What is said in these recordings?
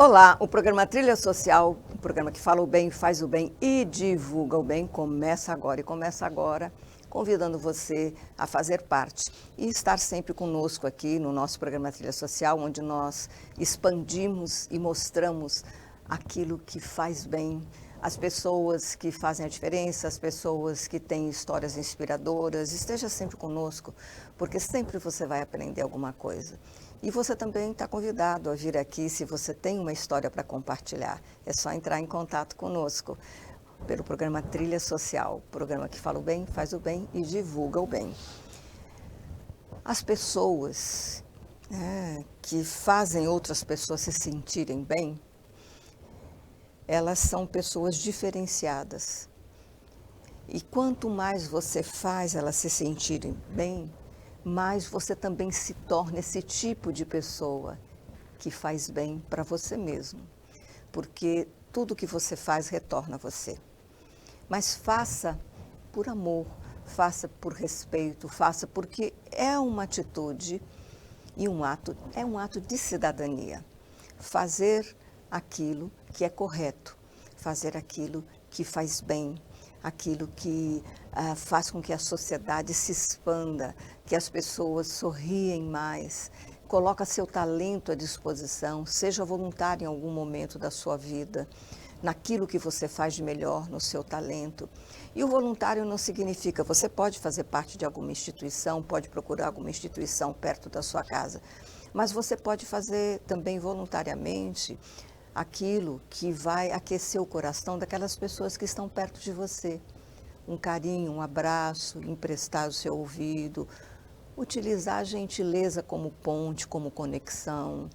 Olá, o programa Trilha Social, o programa que fala o bem, faz o bem e divulga o bem, começa agora e começa agora, convidando você a fazer parte e estar sempre conosco aqui no nosso programa Trilha Social, onde nós expandimos e mostramos aquilo que faz bem, as pessoas que fazem a diferença, as pessoas que têm histórias inspiradoras. Esteja sempre conosco, porque sempre você vai aprender alguma coisa. E você também está convidado a vir aqui se você tem uma história para compartilhar. É só entrar em contato conosco pelo programa Trilha Social, programa que fala o bem, faz o bem e divulga o bem. As pessoas que fazem outras pessoas se sentirem bem, elas são pessoas diferenciadas. E quanto mais você faz elas se sentirem bem, mais você também se torna esse tipo de pessoa que faz bem para você mesmo. Porque tudo que você faz retorna a você. Mas faça por amor, faça por respeito, faça porque é uma atitude e é um ato de cidadania. Fazer aquilo que é correto, fazer aquilo que faz bem, aquilo que faz com que a sociedade se expanda, que as pessoas sorriem mais, coloca seu talento à disposição, seja voluntário em algum momento da sua vida, naquilo que você faz de melhor, no seu talento. E o voluntário não significa, você pode fazer parte de alguma instituição, pode procurar alguma instituição perto da sua casa, mas você pode fazer também voluntariamente aquilo que vai aquecer o coração daquelas pessoas que estão perto de você. Um carinho, um abraço, emprestar o seu ouvido, utilizar a gentileza como ponte, como conexão,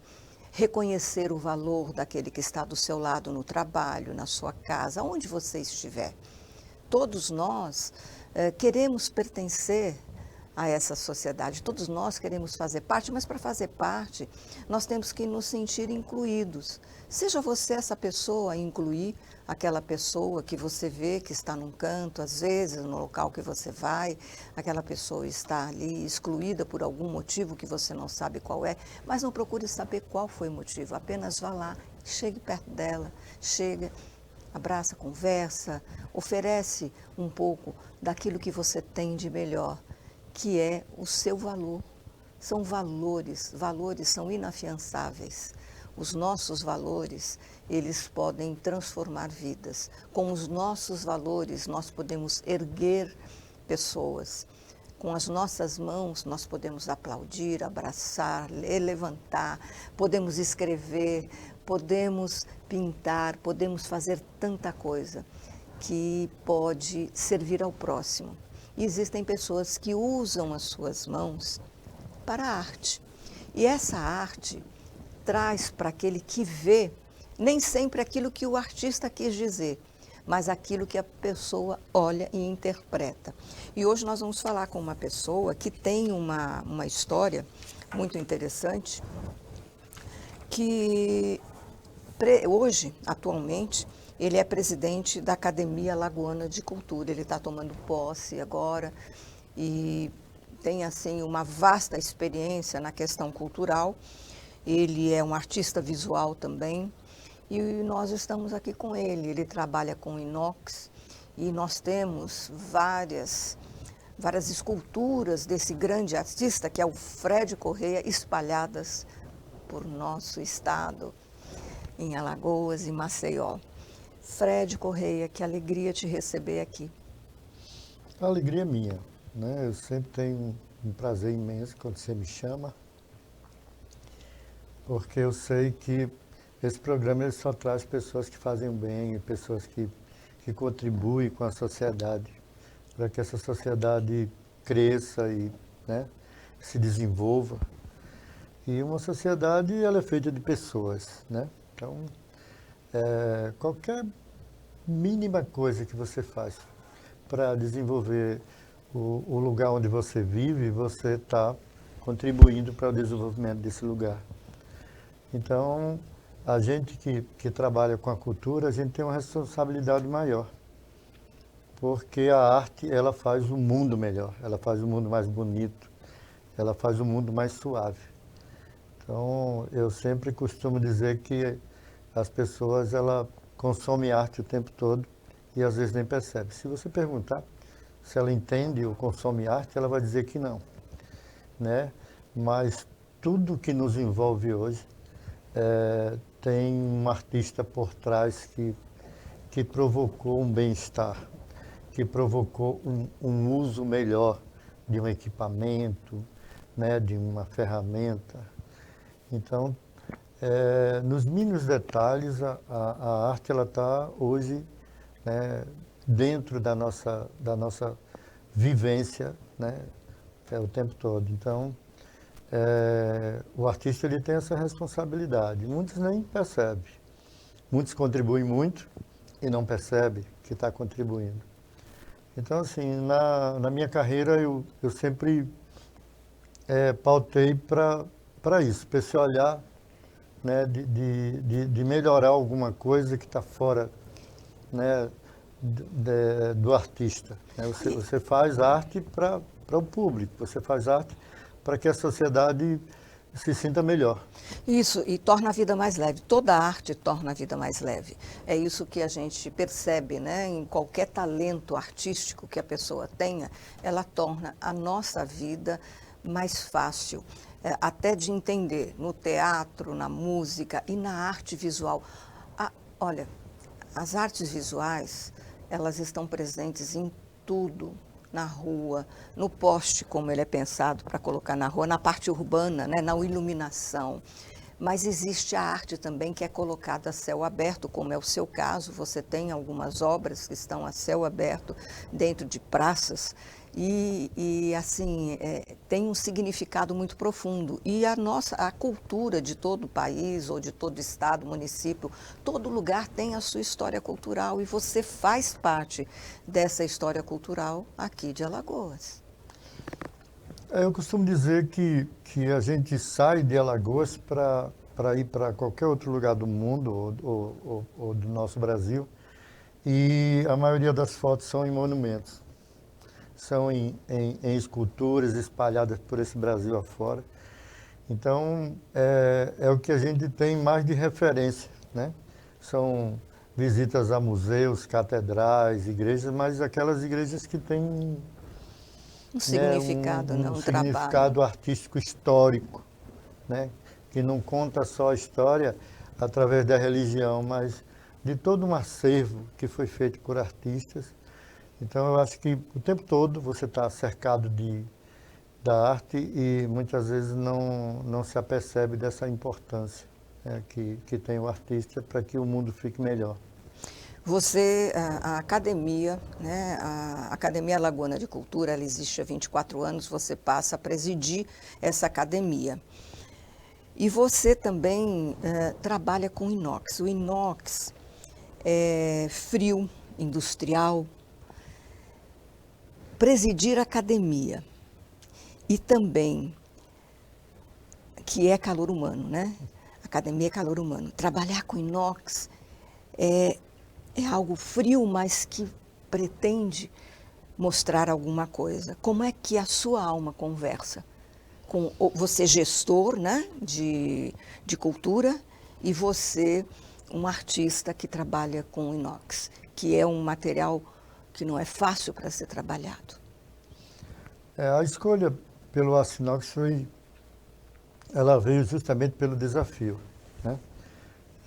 reconhecer o valor daquele que está do seu lado no trabalho, na sua casa, onde você estiver. Todos nós queremos pertencer a essa sociedade, todos nós queremos fazer parte, mas para fazer parte, nós temos que nos sentir incluídos. Seja você essa pessoa a incluir aquela pessoa que você vê que está num canto, às vezes no local que você vai, aquela pessoa está ali excluída por algum motivo que você não sabe qual é, mas não procure saber qual foi o motivo, apenas vá lá, chegue perto dela, chega, abraça, conversa, oferece um pouco daquilo que você tem de melhor, que é o seu valor. São valores, valores são inafiançáveis. Os nossos valores, eles podem transformar vidas. Com os nossos valores, nós podemos erguer pessoas. Com as nossas mãos, nós podemos aplaudir, abraçar, levantar, podemos escrever, podemos pintar, podemos fazer tanta coisa que pode servir ao próximo. E existem pessoas que usam as suas mãos para a arte. E essa arte traz para aquele que vê, nem sempre aquilo que o artista quis dizer, mas aquilo que a pessoa olha e interpreta. E hoje nós vamos falar com uma pessoa que tem uma história muito interessante, que hoje, atualmente, ele é presidente da Academia Lagoana de Cultura. Ele está tomando posse agora e tem assim uma vasta experiência na questão cultural. Ele é um artista visual também e nós estamos aqui com ele. Ele trabalha com inox e nós temos várias esculturas desse grande artista que é o Fred Correia espalhadas por nosso estado, em Alagoas e Maceió. Fred Correia, que alegria te receber aqui. A alegria é minha, né? Eu sempre tenho um prazer imenso quando você me chama, porque eu sei que esse programa ele só traz pessoas que fazem o bem e pessoas que contribuem com a sociedade, para que essa sociedade cresça e, né, se desenvolva. E uma sociedade ela é feita de pessoas, né? Então, qualquer mínima coisa que você faz para desenvolver o lugar onde você vive, você está contribuindo para o desenvolvimento desse lugar. Então, a gente que trabalha com a cultura, a gente tem uma responsabilidade maior, porque a arte ela faz o mundo melhor, ela faz o mundo mais bonito, ela faz o mundo mais suave. Então, eu sempre costumo dizer que as pessoas ela consomem arte o tempo todo e às vezes nem percebe. Se você perguntar se ela entende ou consome arte, ela vai dizer que não, né? Mas tudo que nos envolve hoje tem um artista por trás que provocou um bem-estar, que provocou um uso melhor de um equipamento, né, de uma ferramenta. Então, nos mínimos detalhes, a arte ela está hoje, né, dentro da nossa vivência, né, o tempo todo. Então, o artista ele tem essa responsabilidade. Muitos nem percebem. Muitos contribuem muito e não percebem que está contribuindo. Então, assim, na minha carreira eu sempre pautei para isso, para esse olhar, né, de melhorar alguma coisa que está fora, né, do artista. Né? Você faz arte para o público, você faz arte para que a sociedade se sinta melhor. Isso, e torna a vida mais leve. Toda arte torna a vida mais leve. É isso que a gente percebe, né? Em qualquer talento artístico que a pessoa tenha, ela torna a nossa vida mais fácil, até de entender, no teatro, na música e na arte visual. Olha, as artes visuais, elas estão presentes em tudo, na rua, no poste, como ele é pensado para colocar na rua, na parte urbana, né, na iluminação. Mas existe a arte também que é colocada a céu aberto, como é o seu caso. Você tem algumas obras que estão a céu aberto dentro de praças e assim, tem um significado muito profundo. E a cultura de todo o país ou de todo estado, município, todo lugar tem a sua história cultural e você faz parte dessa história cultural aqui de Alagoas. Eu costumo dizer que a gente sai de Alagoas para ir para qualquer outro lugar do mundo ou do nosso Brasil e a maioria das fotos são em monumentos. São em esculturas espalhadas por esse Brasil afora. Então, é o que a gente tem mais de referência, né? São visitas a museus, catedrais, igrejas, mas aquelas igrejas que têm um significado, né? Um significado trabalho artístico histórico, né? Que não conta só a história através da religião, mas de todo um acervo que foi feito por artistas. Então, eu acho que o tempo todo você está cercado da arte e muitas vezes não se apercebe dessa importância, né, que tem o artista para que o mundo fique melhor. Você, a academia, né, a Academia Alagoana de Cultura, ela existe há 24 anos, você passa a presidir essa academia. E você também trabalha com inox. O inox é frio, industrial. Presidir a academia e também, que é calor humano, né? Academia é calor humano. Trabalhar com inox é algo frio, mas que pretende mostrar alguma coisa. Como é que a sua alma conversa com você, gestor, né, de cultura, e você, um artista que trabalha com inox, que é um material que não é fácil para ser trabalhado? A escolha pelo aço inox ela veio justamente pelo desafio, né?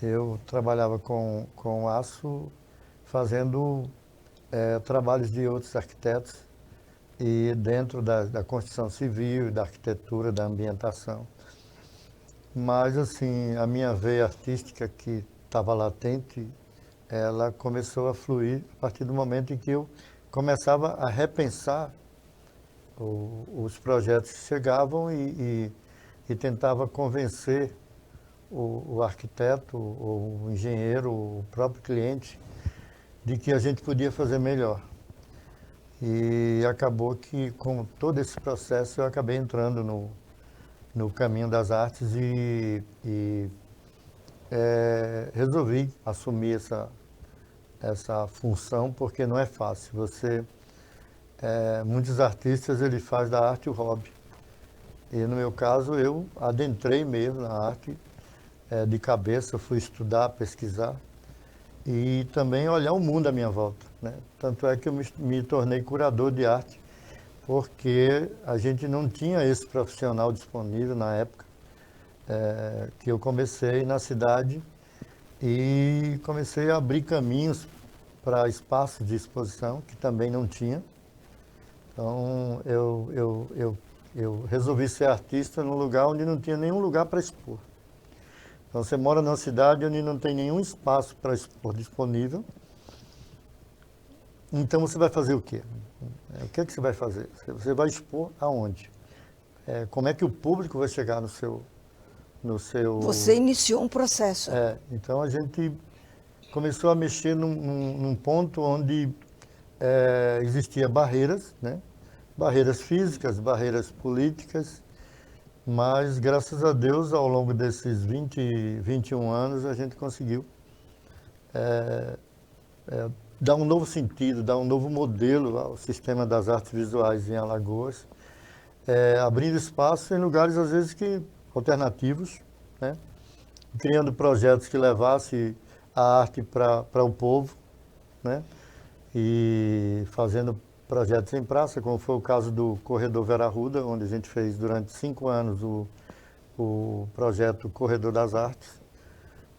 Eu trabalhava com aço fazendo trabalhos de outros arquitetos e dentro da construção civil, da arquitetura, da ambientação. Mas, assim, a minha veia artística que estava latente, ela começou a fluir a partir do momento em que eu começava a repensar os projetos que chegavam e tentava convencer o arquiteto, o engenheiro, o próprio cliente, de que a gente podia fazer melhor. E acabou que, com todo esse processo, eu acabei entrando no caminho das artes e resolvi assumir essa função, porque não é fácil. Muitos artistas eles fazem da arte o hobby. E no meu caso eu adentrei mesmo na arte, de cabeça, fui estudar, pesquisar e também olhar o mundo à minha volta, né? Tanto é que eu me tornei curador de arte, porque a gente não tinha esse profissional disponível na época que eu comecei na cidade e comecei a abrir caminhos para espaços de exposição que também não tinha. Então eu resolvi ser artista num lugar onde não tinha nenhum lugar para expor. Então você mora numa cidade onde não tem nenhum espaço para expor disponível. Então você vai fazer o quê? O que é que você vai fazer? Você vai expor aonde? Como é que o público vai chegar no seu... Você iniciou um processo. Então a gente começou a mexer num ponto onde existia barreiras, né? Barreiras físicas, barreiras políticas, mas graças a Deus ao longo desses 21 anos a gente conseguiu dar um novo sentido, dar um novo modelo ao sistema das artes visuais em Alagoas, abrindo espaço em lugares às vezes alternativos, né? Criando projetos que levassem a arte para o povo, né? E fazendo projetos em praça, como foi o caso do Corredor Vera Arruda, onde a gente fez durante 5 anos o projeto Corredor das Artes,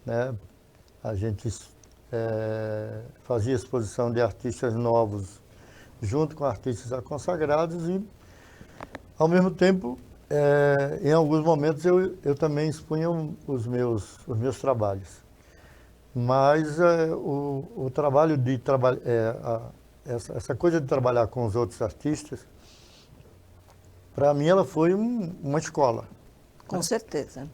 né? A gente fazia exposição de artistas novos junto com artistas consagrados e, ao mesmo tempo, em alguns momentos eu também expunha os meus trabalhos. Mas o trabalho essa coisa de trabalhar com os outros artistas, para mim ela foi uma escola. Com certeza.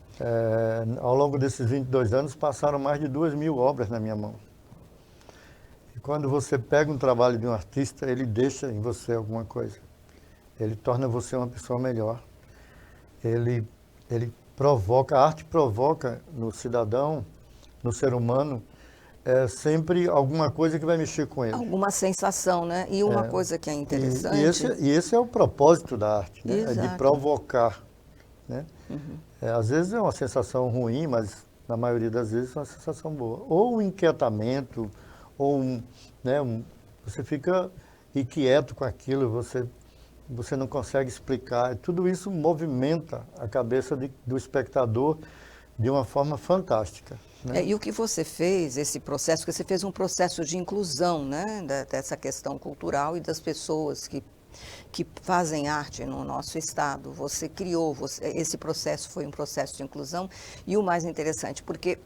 Ao longo desses 22 anos passaram mais de 2.000 obras na minha mão. E quando você pega um trabalho de um artista, ele deixa em você alguma coisa. Ele torna você uma pessoa melhor. Ele provoca, a arte provoca no cidadão, no ser humano, sempre alguma coisa que vai mexer com ele. Alguma sensação, né? E uma coisa que é interessante... E esse é o propósito da arte, né? É de Exato. provocar, né? Às vezes é uma sensação ruim, mas na maioria das vezes é uma sensação boa. Ou um inquietamento, ou você fica inquieto com aquilo, você não consegue explicar. Tudo isso movimenta a cabeça do espectador de uma forma fantástica, né? E o que você fez, esse processo, porque você fez um processo de inclusão, né, dessa questão cultural e das pessoas que fazem arte no nosso estado. Você criou, esse processo foi um processo de inclusão. E o mais interessante, porque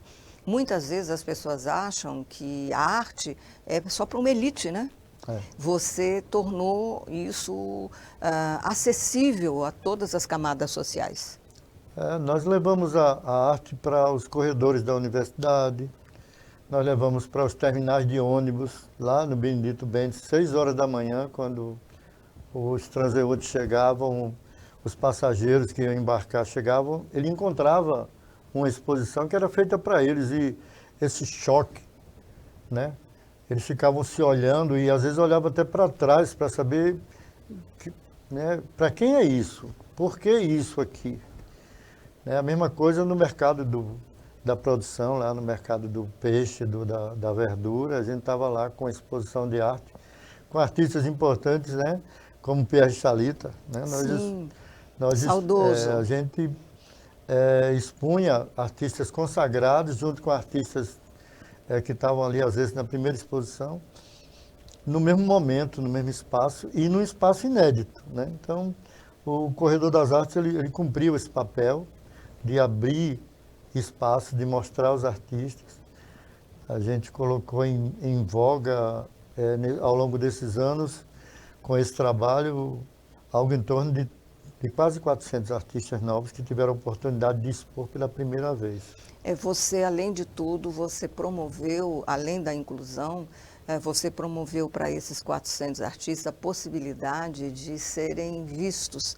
muitas vezes as pessoas acham que a arte é só para uma elite, né? Você tornou isso acessível a todas as camadas sociais. Nós levamos a arte para os corredores da universidade, nós levamos para os terminais de ônibus, lá no Benedito Bentes, 6 horas da manhã, quando os transeuntes chegavam, os passageiros que iam embarcar chegavam, ele encontrava uma exposição que era feita para eles, e esse choque, né? Eles ficavam se olhando e às vezes olhavam até para trás para saber, né, para quem é isso? Por que isso aqui? É a mesma coisa no mercado da produção, lá no mercado do peixe, da verdura. A gente estava lá com a exposição de arte, com artistas importantes, né? Como Pierre Chalita, né? Sim, saudoso. A gente expunha artistas consagrados junto com artistas que estavam ali, às vezes, na primeira exposição, no mesmo momento, no mesmo espaço e num espaço inédito, né? Então, o Corredor das Artes, ele cumpriu esse papel de abrir espaço, de mostrar os artistas. A gente colocou em voga, ao longo desses anos, com esse trabalho, algo em torno de quase 400 artistas novos que tiveram a oportunidade de expor pela primeira vez. Você, além de tudo, você promoveu, além da inclusão, você promoveu para esses 400 artistas a possibilidade de serem vistos.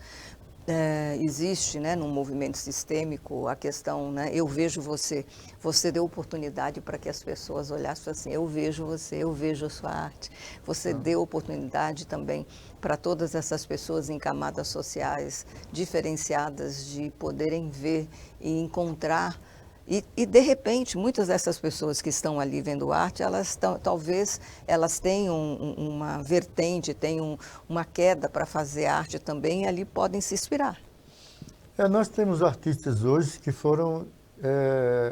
Existe, né, num movimento sistêmico a questão, né, eu vejo você deu oportunidade para que as pessoas olhassem assim, eu vejo você, eu vejo a sua arte. Você deu oportunidade também para todas essas pessoas em camadas sociais diferenciadas de poderem ver e encontrar E, de repente, muitas dessas pessoas que estão ali vendo arte, talvez elas tenham uma vertente, tenham uma queda para fazer arte também, e ali podem se inspirar. Nós temos artistas hoje que foram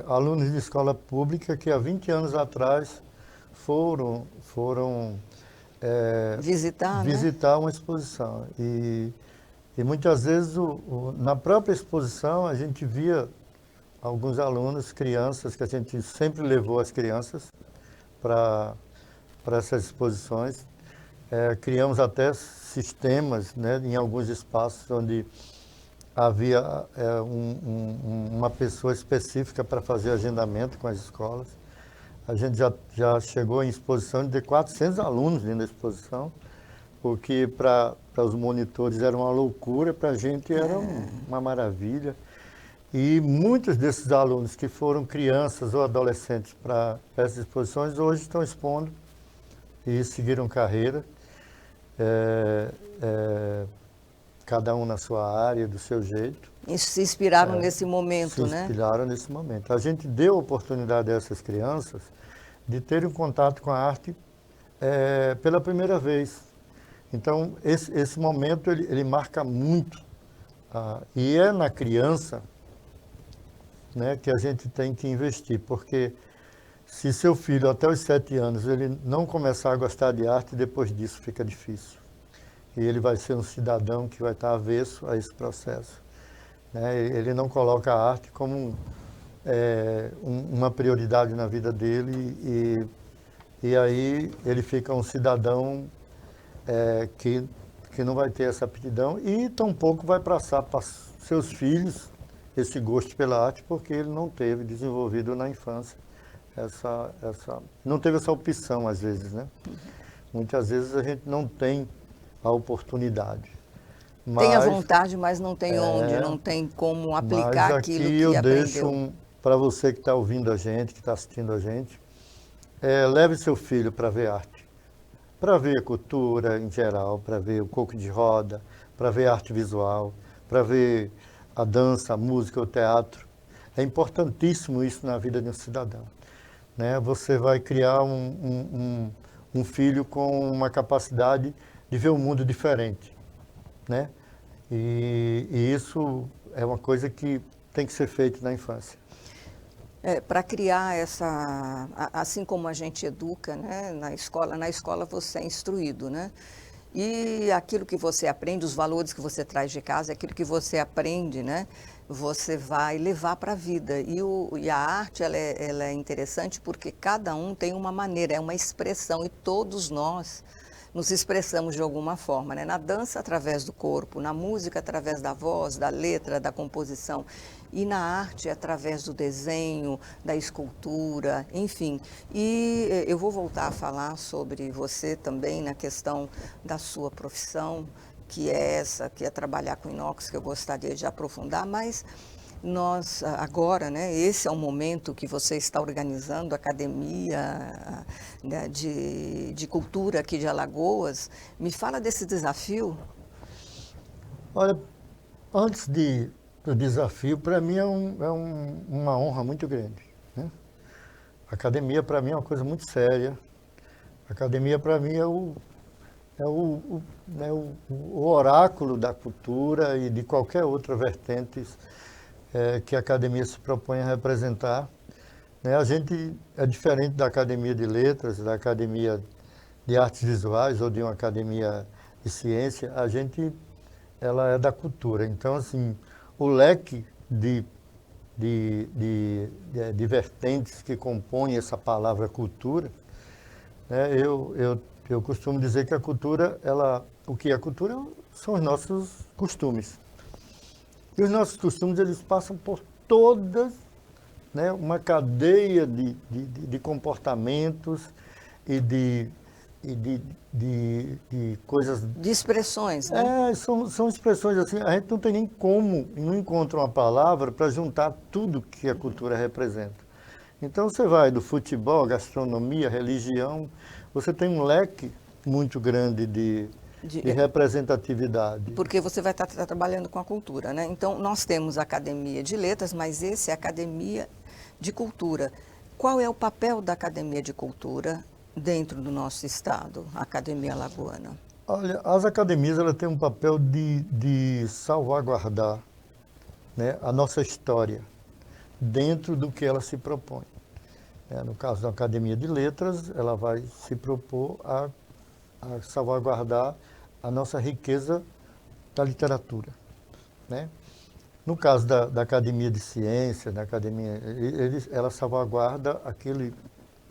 alunos de escola pública que há 20 anos atrás foram visitar uma exposição. E muitas vezes, na própria exposição, a gente via alguns alunos, crianças, que a gente sempre levou as crianças para essas exposições. Criamos até sistemas, né, em alguns espaços onde havia uma pessoa específica para fazer agendamento com as escolas. A gente já chegou em exposição de 400 alunos dentro da exposição, porque para os monitores era uma loucura, para a gente era uma maravilha. E muitos desses alunos que foram crianças ou adolescentes para essas exposições, hoje estão expondo e seguiram carreira, cada um na sua área, do seu jeito. E se inspiraram nesse momento, né? Se inspiraram nesse momento. A gente deu a oportunidade a essas crianças de terem contato com a arte pela primeira vez. Então, esse momento, ele marca muito. E é na criança, né, que a gente tem que investir, porque se seu filho até os 7 anos ele não começar a gostar de arte, depois disso fica difícil. E ele vai ser um cidadão que vai estar avesso a esse processo, né? Ele não coloca a arte como uma prioridade na vida dele e aí ele fica um cidadão que não vai ter essa aptidão e tampouco vai passar para seus filhos esse gosto pela arte, porque ele não teve desenvolvido na infância não teve essa opção às vezes, né? Muitas vezes a gente não tem a oportunidade. Tem a vontade, mas não tem onde, não tem como aplicar aquilo que eu aprendeu. deixo para você que está ouvindo a gente, que está assistindo a gente, leve seu filho para ver arte, para ver cultura em geral, para ver o coco de roda, para ver arte visual, para ver a dança, a música, o teatro. É importantíssimo isso na vida de um cidadão, né? Você vai criar um filho com uma capacidade de ver o mundo diferente, né? E isso é uma coisa que tem que ser feita na infância. Para criar assim como a gente educa, né, na escola você é instruído, né? E aquilo que você aprende, os valores que você traz de casa, aquilo que você aprende, né, você vai levar para a vida. E a arte, ela é interessante porque cada um tem uma maneira, é uma expressão, e todos nós nos expressamos de alguma forma, né? Na dança, através do corpo, na música, através da voz, da letra, da composição, e na arte, através do desenho, da escultura, enfim. E eu vou voltar a falar sobre você também na questão da sua profissão, que é trabalhar com inox, que eu gostaria de aprofundar, mas nós agora, né, esse é o momento que você está organizando a Academia, né, de Cultura aqui de Alagoas. Me fala desse desafio. Olha, antes do desafio, para mim é uma honra muito grande, né? A academia, para mim, é uma coisa muito séria. A academia, para mim, é o oráculo da cultura e de qualquer outra vertente que a academia se propõe a representar, né? A gente é diferente da academia de letras, da academia de artes visuais ou de uma academia de ciência. Ela é da cultura. Então, assim, o leque de vertentes que compõem essa palavra cultura, né? Eu costumo dizer que a cultura, o que é cultura são os nossos costumes. E os nossos costumes, eles passam por todas, né, uma cadeia de comportamentos e de coisas... De expressões, né? São expressões assim, a gente não tem nem como, não encontra uma palavra para juntar tudo que a cultura representa. Então você vai do futebol, gastronomia, religião, você tem um leque muito grande de representatividade. Porque você vai estar trabalhando com a cultura, né? Então, nós temos a Academia de Letras, mas esse é a Academia de cultura. Qual é o papel da Academia de Cultura dentro do nosso estado, a Academia Alagoana? Olha, as academias elas têm um papel de salvaguardar, né, a nossa história dentro do que ela se propõe. No caso da Academia de Letras, ela vai se propor a salvaguardar a nossa riqueza da literatura, né? No caso da Academia de Ciências, da Academia, ela salvaguarda aquilo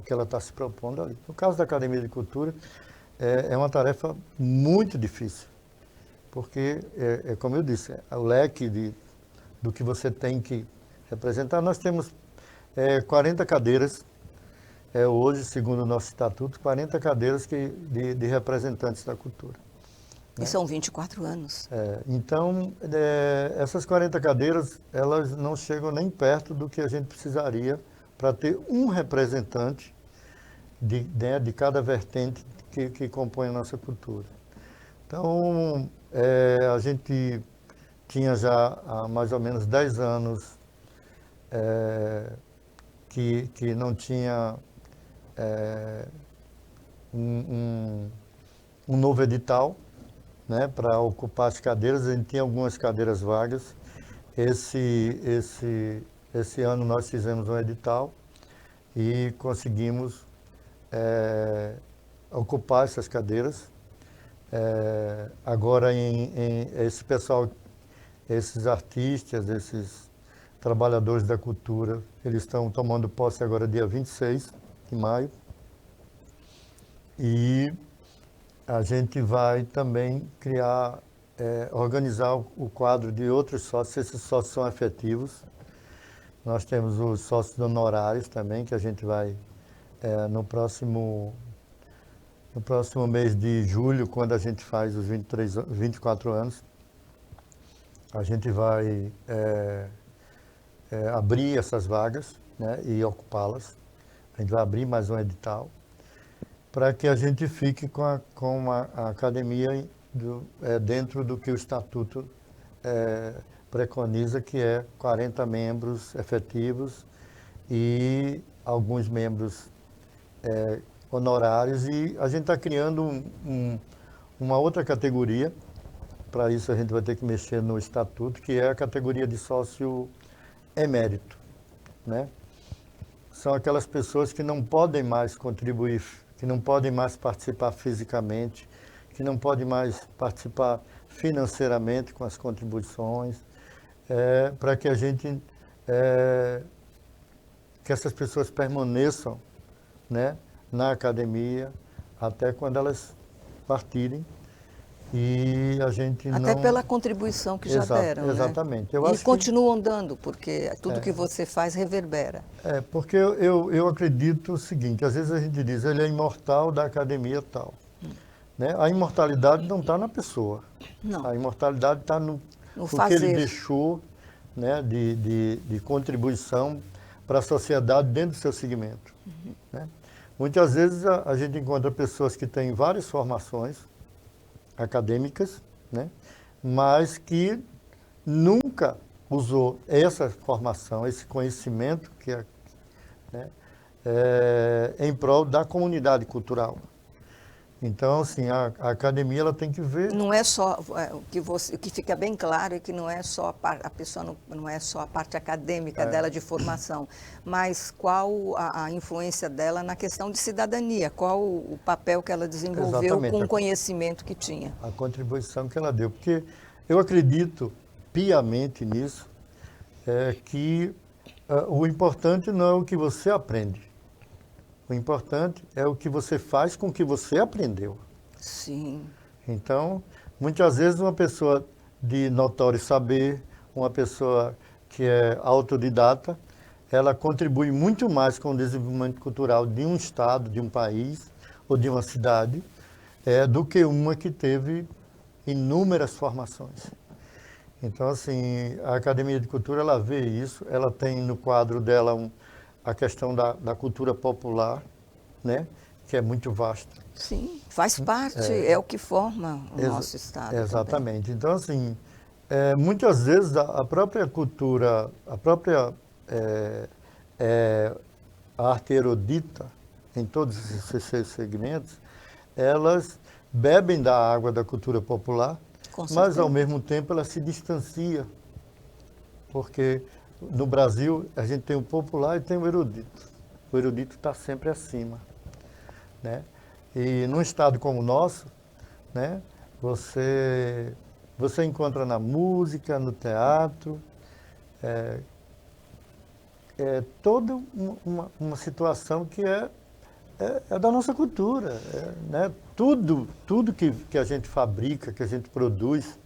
que ela está se propondo ali. No caso da Academia de Cultura, é uma tarefa muito difícil, porque, como eu disse, o leque do que você tem que representar. Nós temos 40 cadeiras, hoje, segundo o nosso estatuto, 40 cadeiras de representantes da cultura. E são 24 anos. Então, essas 40 cadeiras, elas não chegam nem perto do que a gente precisaria para ter um representante de cada vertente que compõe a nossa cultura. Então, a gente tinha já há mais ou menos 10 anos que não tinha um novo edital, né, para ocupar as cadeiras. A gente tinha algumas cadeiras vagas. Esse ano nós fizemos um edital e conseguimos ocupar essas cadeiras. Agora, esse pessoal, esses artistas, esses trabalhadores da cultura, eles estão tomando posse agora dia 26 de maio. E a gente vai também organizar o quadro de outros sócios. Esses sócios são efetivos. Nós temos os sócios honorários também, que a gente vai, no próximo mês de julho, quando a gente faz os 24 anos, a gente vai abrir essas vagas, né, e ocupá-las. A gente vai abrir mais um edital, para que a gente fique com a academia dentro do que o estatuto preconiza, que é 40 membros efetivos e alguns membros honorários. E a gente está criando uma outra categoria. Para isso a gente vai ter que mexer no estatuto, que é a categoria de sócio emérito, né? São aquelas pessoas que não podem mais contribuir, que não podem mais participar fisicamente, que não podem mais participar financeiramente com as contribuições, para que que essas pessoas permaneçam, né, na academia até quando elas partirem. E a gente Até pela contribuição que já deram, né? Exatamente. E continuam dando, porque tudo que você faz reverbera. Porque eu acredito o seguinte: às vezes a gente diz, ele é imortal da academia tal. Né? A imortalidade não está na pessoa. Não. A imortalidade está no que ele deixou, né, de contribuição para a sociedade dentro do seu segmento. Né? Muitas vezes a gente encontra pessoas que têm várias formações acadêmicas, né, mas que nunca usou essa formação, esse conhecimento em prol da comunidade cultural. Então, assim, a academia ela tem que ver. Não é só o que fica bem claro é que não é só a pessoa não é só a parte acadêmica dela de formação, mas qual a influência dela na questão de cidadania, qual o papel que ela desenvolveu com o conhecimento que tinha. A contribuição que ela deu, porque eu acredito piamente nisso, que o importante não é o que você aprende. O importante é o que você faz com o que você aprendeu. Sim. Então, muitas vezes uma pessoa de notório saber, uma pessoa que é autodidata, ela contribui muito mais com o desenvolvimento cultural de um estado, de um país ou de uma cidade, do que uma que teve inúmeras formações. Então, assim, a Academia de Cultura, ela vê isso, ela tem no quadro dela a questão da cultura popular, né, que é muito vasta. Sim, faz parte, é o que forma o nosso estado. Exatamente. Também. Então, assim, muitas vezes a própria cultura, a própria a arte erudita, em todos esses seus segmentos, elas bebem da água da cultura popular, mas ao mesmo tempo ela se distancia, porque no Brasil a gente tem o popular e tem o erudito. O erudito está sempre acima, né? E num estado como o nosso, né, você encontra na música, no teatro, toda uma situação que é da nossa cultura, né? Tudo que a gente fabrica, que a gente produz,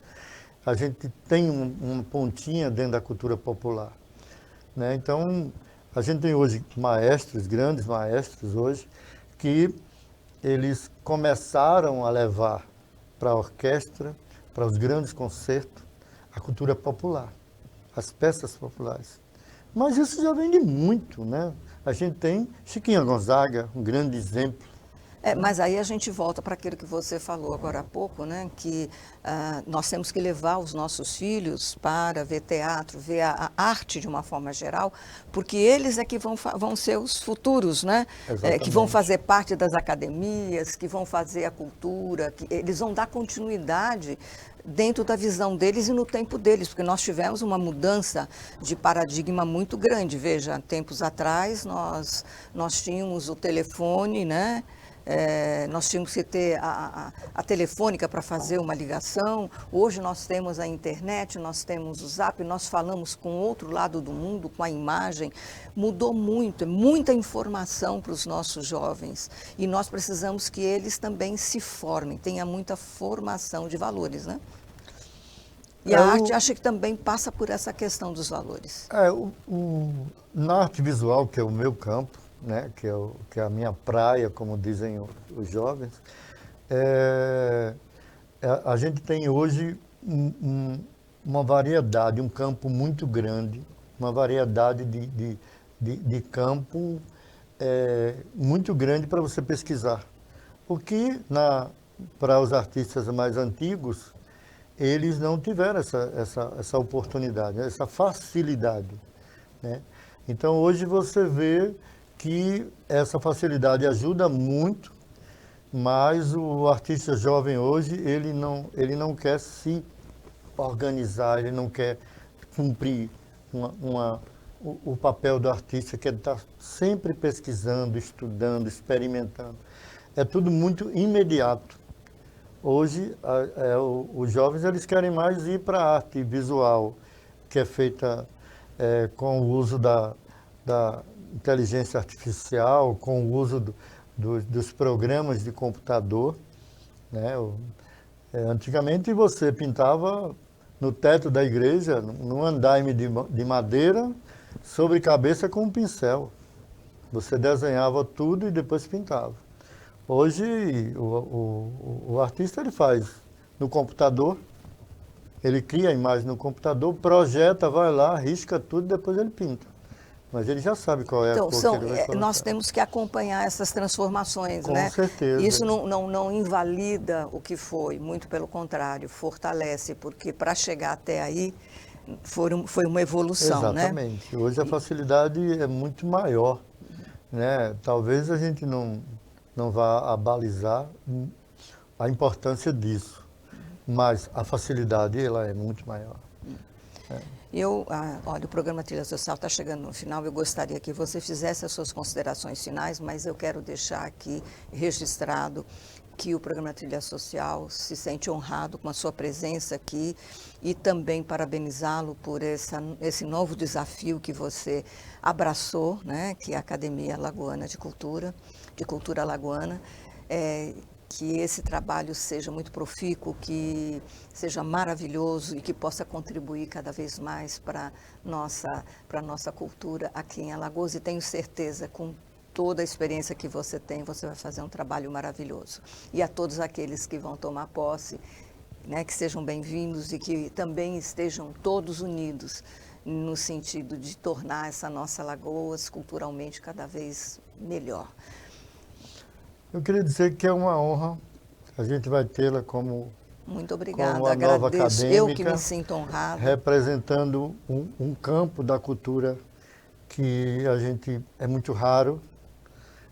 a gente tem uma pontinha dentro da cultura popular, né? Então, a gente tem hoje maestros, grandes maestros hoje, que eles começaram a levar para a orquestra, para os grandes concertos, a cultura popular, as peças populares. Mas isso já vem de muito, né? A gente tem Chiquinha Gonzaga, um grande exemplo. Mas aí a gente volta para aquilo que você falou agora há pouco, né? Que nós temos que levar os nossos filhos para ver teatro, ver a arte de uma forma geral, porque eles é que vão ser os futuros, né? Que vão fazer parte das academias, que vão fazer a cultura, que eles vão dar continuidade dentro da visão deles e no tempo deles, porque nós tivemos uma mudança de paradigma muito grande. Veja, tempos atrás nós tínhamos o telefone, né? Nós tínhamos que ter a telefônica para fazer uma ligação. Hoje nós temos a internet, nós temos o Zap, nós falamos com o outro lado do mundo, com a imagem. Mudou muito, muita informação para os nossos jovens. E nós precisamos que eles também se formem, tenham muita formação de valores, né? E a arte, acho que também passa por essa questão dos valores. Na arte visual, que é o meu campo, né, que é a minha praia, como dizem os jovens, a gente tem hoje uma variedade, um campo muito grande, uma variedade de campo muito grande para você pesquisar. O que, para os artistas mais antigos, eles não tiveram essa oportunidade, essa facilidade, né? Então, hoje você vê que essa facilidade ajuda muito, mas o artista jovem hoje, ele não quer se organizar, ele não quer cumprir o papel do artista, que é estar sempre pesquisando, estudando, experimentando. É tudo muito imediato. Hoje, os jovens eles querem mais ir para a arte visual, que é feita com o uso da inteligência artificial, com o uso dos programas de computador, né? Antigamente você pintava no teto da igreja, num andaime de madeira, sobre cabeça com um pincel. Você desenhava tudo e depois pintava. Hoje o artista ele faz no computador, ele cria a imagem no computador, projeta, vai lá, risca tudo, depois ele pinta. Mas ele já sabe qual é a cor que ele vai colocar. Nós temos que acompanhar essas transformações, né? Com certeza. Isso não invalida o que foi, muito pelo contrário, fortalece, porque para chegar até aí foi uma evolução, né? Exatamente. Hoje a facilidade é muito maior, né? Talvez a gente não vá abalizar a importância disso, mas a facilidade ela é muito maior. Olha, o programa Trilha Social está chegando no final. Eu gostaria que você fizesse as suas considerações finais, mas eu quero deixar aqui registrado que o programa Trilha Social se sente honrado com a sua presença aqui e também parabenizá-lo por esse novo desafio que você abraçou, né, que é a Academia Alagoana de Cultura Alagoana. Que esse trabalho seja muito profícuo, que seja maravilhoso e que possa contribuir cada vez mais para a nossa cultura aqui em Alagoas. E tenho certeza, com toda a experiência que você tem, você vai fazer um trabalho maravilhoso. E a todos aqueles que vão tomar posse, né, que sejam bem-vindos e que também estejam todos unidos no sentido de tornar essa nossa Alagoas culturalmente cada vez melhor. Eu queria dizer que é uma honra, a gente vai tê-la como muito obrigada, como a nova acadêmica, eu que me sinto honrada. Representando um campo da cultura que a gente é muito raro,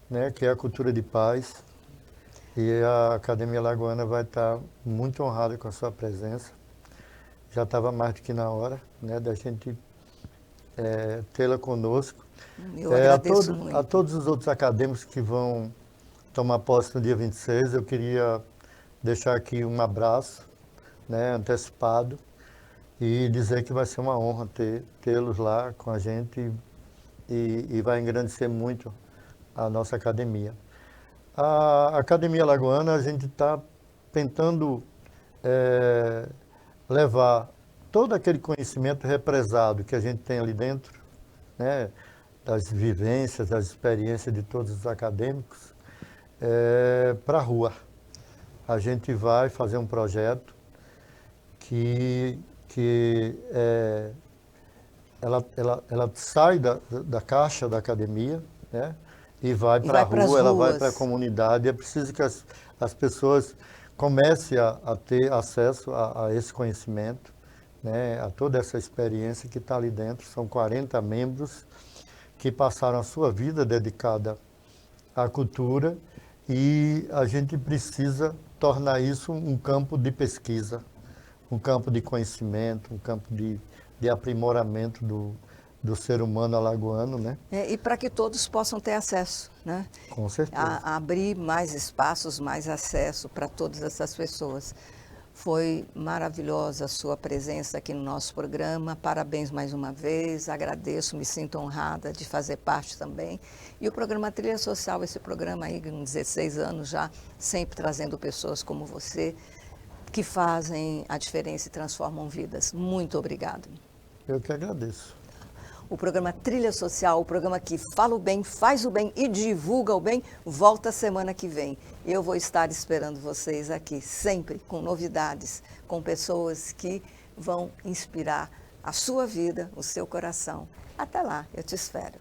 né, que é a cultura de paz. E a Academia Alagoana vai estar muito honrada com a sua presença. Já estava mais do que na hora, né, da gente tê-la conosco. Eu agradeço muito. A todos os outros acadêmicos que vão tomar posse no dia 26, eu queria deixar aqui um abraço, né, antecipado, e dizer que vai ser uma honra tê-los lá com a gente e vai engrandecer muito a nossa academia. A Academia Alagoana, a gente está tentando levar todo aquele conhecimento represado que a gente tem ali dentro, né, das vivências, das experiências de todos os acadêmicos, para a rua. A gente vai fazer um projeto que ela sai da caixa da academia, né, e vai para a rua, ela vai para a comunidade. É preciso que as pessoas comecem a ter acesso a esse conhecimento, né, a toda essa experiência que está ali dentro. São 40 membros que passaram a sua vida dedicada à cultura e a gente precisa tornar isso um campo de pesquisa, um campo de conhecimento, um campo de aprimoramento do ser humano alagoano, né? E para que todos possam ter acesso, né? Com certeza. A abrir mais espaços, mais acesso para todas essas pessoas. Foi maravilhosa a sua presença aqui no nosso programa. Parabéns mais uma vez. Agradeço, me sinto honrada de fazer parte também. E o programa Trilha Social, esse programa aí, com 16 anos já, sempre trazendo pessoas como você, que fazem a diferença e transformam vidas. Muito obrigado. Eu que agradeço. O programa Trilha Social, o programa que fala o bem, faz o bem e divulga o bem, volta semana que vem. Eu vou estar esperando vocês aqui, sempre com novidades, com pessoas que vão inspirar a sua vida, o seu coração. Até lá, eu te espero.